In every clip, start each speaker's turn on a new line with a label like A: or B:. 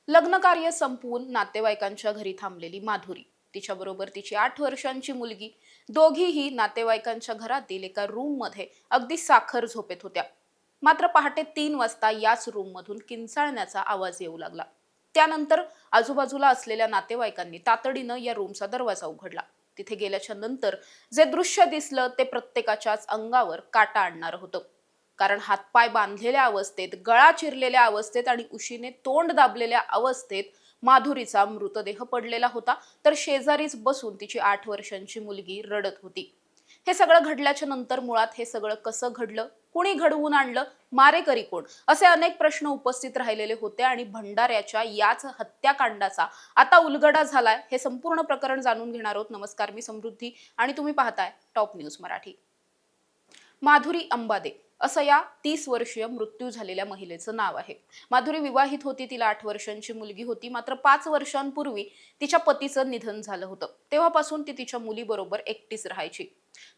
A: लग्नकार्य संपवून नातेवाईकांच्या घरी थांबलेली माधुरी, तिच्याबरोबर तिची 8 वर्षांची मुलगी, दोघीही नातेवाईकांच्या घरातील एका रूम मध्ये अगदी साखर झोपेत होत्या. मात्र पहाटे 3 वाजता याच रूम मधून किंचाळण्याचा आवाज येऊ लागला. त्यानंतर आजूबाजूला असलेल्या नातेवाईकांनी तातडीनं या रूमचा दरवाजा उघडला. तिथे गेल्याच्या नंतर जे दृश्य दिसलं ते प्रत्येकाच्याच अंगावर काटा आणणारं होतं. कारण हातपाय बांधलेल्या अवस्थेत, गळा चिरलेल्या अवस्थेत आणि उशीने तोंड दाबलेल्या अवस्थेत माधुरीचा मृतदेह पडलेला होता, तर शेजारीच बसून तिची 8 वर्षांची मुलगी रडत होती. हे सगळं घडल्याच्या नंतर मुळात हे सगळं कसं घडलं, कुणी घडवून आणलं, मारेकरी कोण, असे अनेक प्रश्न उपस्थित राहिलेले होते. आणि भंडाऱ्याच्या याच हत्याकांडाचा आता उलगडा झालाय. हे संपूर्ण प्रकरण जाणून घेणार आहोत. नमस्कार, मी समृद्धी आणि तुम्ही पाहताय टॉप न्यूज मराठी. माधुरी अंबादे असं या 30 वर्षीय मृत्यू झालेल्या महिलेचं नाव आहे. माधुरी विवाहित होती, तिला 8 वर्षांची मुलगी होती. मात्र 5 वर्षांपूर्वी तिच्या पतीचं निधन झालं होतं. तेव्हापासून ती तिच्या मुलीबरोबर एकटीच राहायची.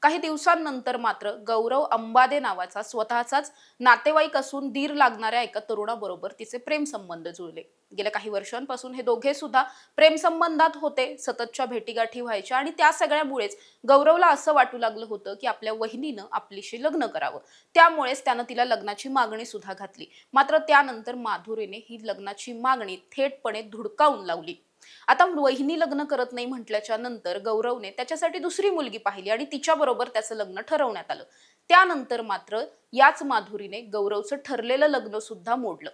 A: काही दिवसांनंतर मात्र गौरव अंबादे नावाचा स्वतःचाच नातेवाईक असून दीर लागणाऱ्या एका तरुणाबरोबर तिचे प्रेमसंबंध जुळले. गेल्या काही वर्षांपासून हे दोघे सुद्धा प्रेमसंबंधात होते. सततच्या भेटीगाठी व्हायच्या आणि त्या सगळ्यामुळेच गौरवला असं वाटू लागलं होतं की आपल्या वहिनीनं आपलीशी लग्न करावं. त्यामुळेच त्यानं तिला लग्नाची मागणी सुद्धा घातली. मात्र त्यानंतर माधुरीने ही लग्नाची मागणी थेटपणे धुडकावून लावली. आता वहिनी लग्न करत नाही म्हटल्याच्या नंतर गौरवने त्याच्यासाठी दुसरी मुलगी पाहिली आणि तिच्याबरोबर त्याचं लग्न ठरवण्यात आलं. त्यानंतर मात्र याच माधुरीने गौरवचं ठरलेलं लग्न सुद्धा मोडलं.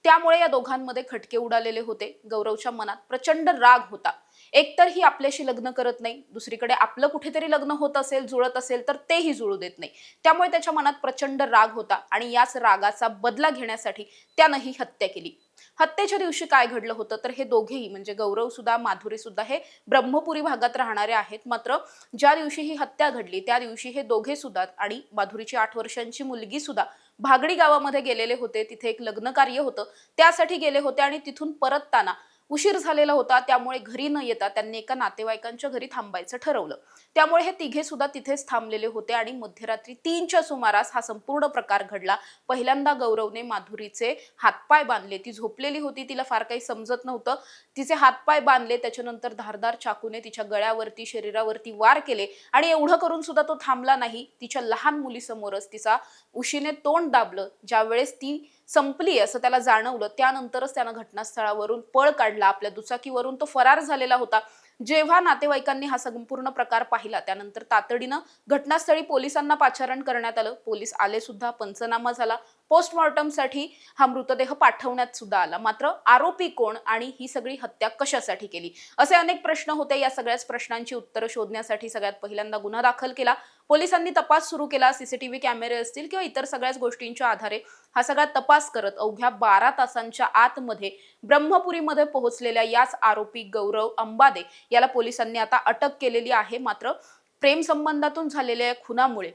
A: त्यामुळे या दोघांमध्ये खटके उडालेले होते. गौरवच्या मनात प्रचंड राग होता. एकतर ही आपल्याशी लग्न करत नाही, दुसरीकडे आपलं कुठेतरी लग्न होत असेल, जुळत असेल तर तेही जुळू देत नाही. त्यामुळे त्याच्या मनात प्रचंड राग होता आणि याच रागाचा बदला घेण्यासाठी त्यानं ही हत्या केली. हत्येच्या दिवशी काय घडलं होतं तर हे दोघेही म्हणजे गौरव सुद्धा माधुरी सुद्धा हे ब्रह्मपुरी भागात राहणारे आहेत. मात्र ज्या दिवशी ही हत्या घडली त्या दिवशी हे दोघे सुद्धा आणि माधुरीची 8 वर्षांची मुलगी सुद्धा भागडी गावामध्ये गेलेले होते. तिथे एक लग्न कार्य होतं, त्यासाठी गेले होते आणि तिथून परतताना उशीर झालेला होता. त्यामुळे घरी न येता त्यांनी एका नातेवाईकांच्या घरी थांबायचं ठरवलं. त्यामुळे हे तिघे सुद्धा तिथेच थांबलेले होते आणि मध्यरात्री 3च्या सुमारास हा संपूर्ण प्रकार घडला. पहिल्यांदा गौरवने माधुरीचे हातपाय बांधले. ती झोपलेली होती, तिला फार काही समजत नव्हतं. तिचे हातपाय बांधले. त्याच्यानंतर धारदार चाकूने तिच्या गळ्यावरती, शरीरावरती वार केले आणि एवढं करून सुद्धा तो थांबला नाही. तिच्या लहान मुलीसमोरच तिचा उशीने तोंड दाबलं. ज्यावेळेस ती संपली असं त्याला जाणवलं, त्यानंतरच त्यानं घटनास्थळावरून पळ काढला. आपल्या दुचाकीवरून तो फरार झालेला होता. जेव्हा नातेवाईकांनी हा संपूर्ण प्रकार पाहिला त्यानंतर तातडीनं घटनास्थळी पोलिसांना पाचारण करण्यात आलं. पोलीस आले सुद्धा, पंचनामा झाला, पोस्टमॉर्टमसाठी हा मृतदेह पाठवण्यात सुद्धा आला. मात्र आरोपी कोण आणि ही सगळी हत्या कशासाठी केली असे अनेक प्रश्न होते. या सगळ्याच प्रश्नांची उत्तरं शोधण्यासाठी सगळ्यात पहिल्यांदा गुन्हा दाखल केला. पोलिसांनी तपास सुरू केला. सीसीटीव्ही कॅमेरे असतील किंवा इतर सगळ्याच गोष्टींच्या आधारे हा सगळा तपास करत अवघ्या 12 तासांच्या आतमध्ये ब्रह्मपुरीमध्ये पोहोचलेल्या याच आरोपी गौरव अंबादे याला पोलिसांनी आता अटक केलेली आहे. मात्र प्रेम संबंधातून झालेल्या या खुनामुळे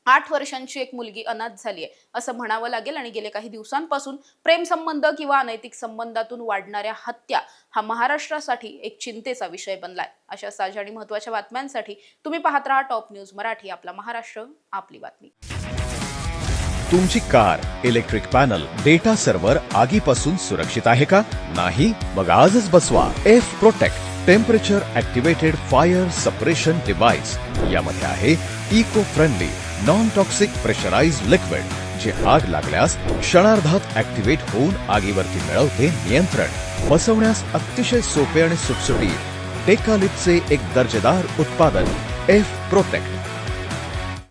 A: 8 वर्षांची एक मुलगी अनाथ झाली आहे असं म्हणावं लागेल. आणि गेले काही दिवसांपासून प्रेम संबंध किंवा अनैतिक संबंधातून वाढणाऱ्या हत्या हा महाराष्ट्रासाठी एक चिंतेचा विषय बनलाय. अशा ताज्या आणि महत्त्वाच्या बातम्यांसाठी तुम्ही पाहत राहा टॉप न्यूज मराठी. आपला महाराष्ट्र, आपली बातमी.
B: तुमची car, electric panel, data server आगीपासून सुरक्षित आहे का? नाही? मग आजच बसवा F protect temperature activated fire suppression device. यामध्ये आहे eco friendly non toxic pressurised liquid, जे आग लागल्यास क्षणार्धात ऍक्टिव्हेट होऊन आगीवरती मिळवते नियंत्रण. बसवण्यास अतिशय सोपे आणि सुटसुटीत. टेकालिपचे एक दर्जेदार उत्पादन एफ प्रोटेक्ट.